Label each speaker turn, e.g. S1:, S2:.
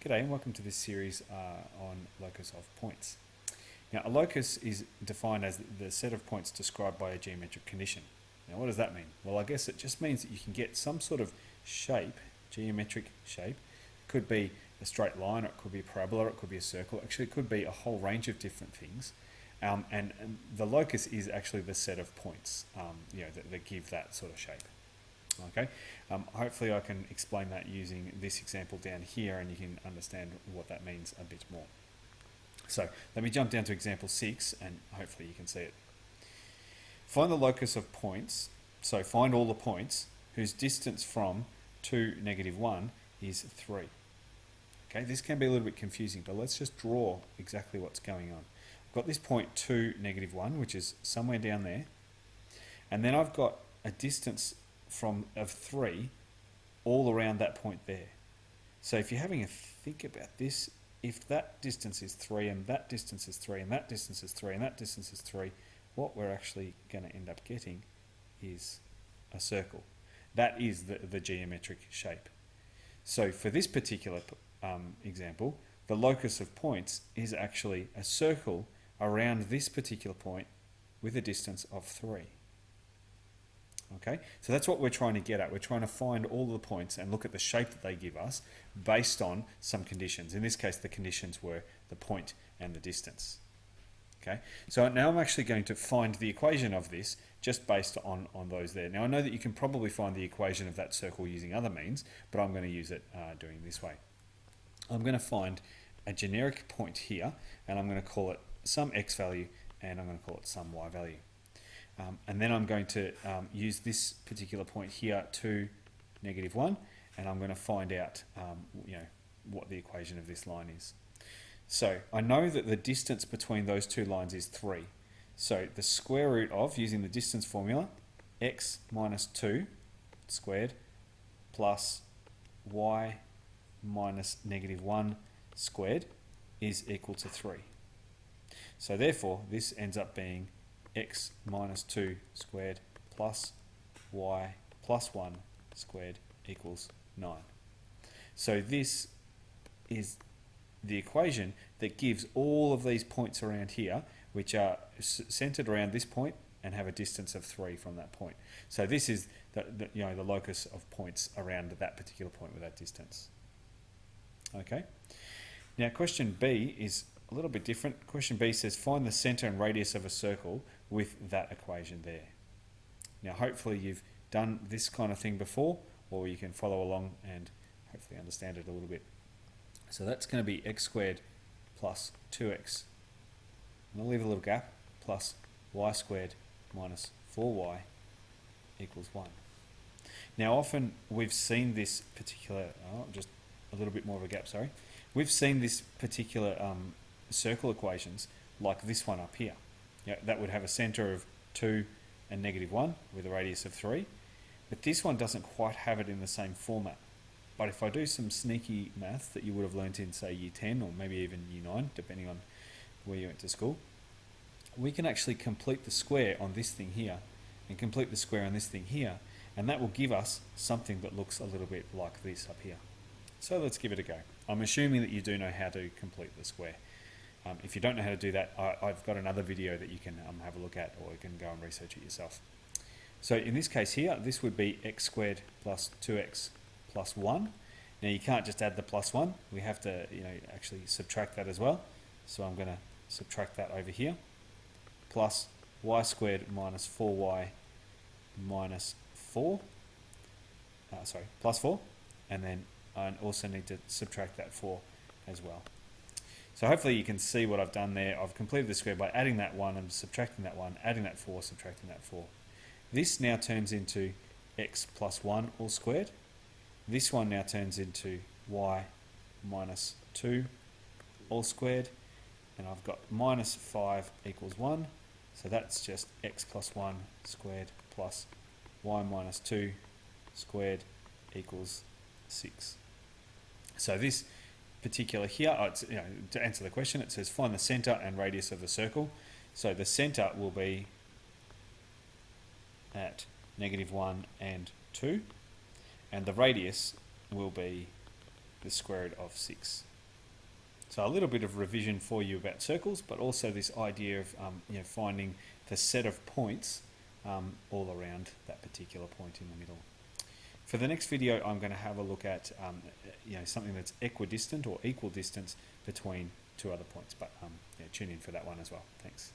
S1: G'day and welcome to this series on locus of points. Now, a locus is defined as the set of points described by a geometric condition. Now, what does that mean? Well, I guess it just means that you can get some sort of shape, geometric shape. It could be a straight line, or it could be a parabola, or it could be a circle. Actually, it could be a whole range of different things. And the locus is actually the set of points that give that sort of shape. Okay, hopefully I can explain that using this example down here and you can understand what that means a bit more. So let me jump down to example 6 and hopefully you can see it. Find the locus of points, so find all the points whose distance from 2, -1 is 3. Okay, this can be a little bit confusing, but let's just draw exactly what's going on. I've got this point 2, -1, which is somewhere down there, and then I've got a distance of 3 all around that point there. So if you're having a think about this, if that distance is 3 and that distance is 3 and that distance is 3 and that distance is 3, what we're actually going to end up getting is a circle. That is the geometric shape. So for this particular example, the locus of points is actually a circle around this particular point with a distance of 3. Okay, so that's what we're trying to get at. We're trying to find all the points and look at the shape that they give us based on some conditions. In this case, the conditions were the point and the distance. Okay, so now I'm actually going to find the equation of this just based on those there. Now I know that you can probably find the equation of that circle using other means, but I'm going to use it doing this way. I'm going to find a generic point here, and I'm going to call it some x value, and I'm going to call it some y value. And then I'm going to use this particular point here to -1, and I'm going to find out what the equation of this line is. So I know that the distance between those two lines is 3. So the square root of, using the distance formula, x minus 2 squared plus y minus -1 squared is equal to 3. So therefore this ends up being x minus 2 squared plus y plus 1 squared equals 9. So this is the equation that gives all of these points around here, which are centered around this point and have a distance of 3 from that point. So this is the locus of points around that particular point with that distance. Okay. Now question B is a little bit different. Question B says find the center and radius of a circle with that equation there. Now hopefully you've done this kind of thing before, or you can follow along and hopefully understand it a little bit. So that's going to be x squared plus 2x. And I'll leave a little gap, plus y squared minus 4y equals 1. Now often we've seen this particular, just a little bit more of a gap, sorry. We've seen this particular circle equations like this one up here. That would have a center of 2 and -1 with a radius of 3, but this one doesn't quite have it in the same format. But if I do some sneaky maths that you would have learnt in, say, year 10 or maybe even year 9, depending on where you went to school, we can actually complete the square on this thing here and complete the square on this thing here, and that will give us something that looks a little bit like this up here. So let's give it a go. I'm assuming that you do know how to complete the square. If you don't know how to do that, I've got another video that you can have a look at, or you can go and research it yourself. So in this case here, this would be x squared plus 2x plus 1. Now you can't just add the plus 1. We have to actually subtract that as well. So I'm going to subtract that over here. Plus y squared minus 4y minus 4. Plus 4. And then I also need to subtract that 4 as well. So hopefully you can see what I've done there. I've completed the square by adding that 1 and subtracting that 1, adding that 4, subtracting that 4. This now turns into x plus 1 all squared. This one now turns into y minus 2 all squared. And I've got minus 5 equals 1. So that's just x plus 1 squared plus y minus 2 squared equals 6. So this particular here, to answer the question, it says find the center and radius of the circle. So the center will be at -1 and 2, and the radius will be the square root of 6. So a little bit of revision for you about circles, but also this idea of finding the set of points all around that particular point in the middle. For the next video, I'm going to have a look at something that's equidistant or equal distance between two other points. But tune in for that one as well. Thanks.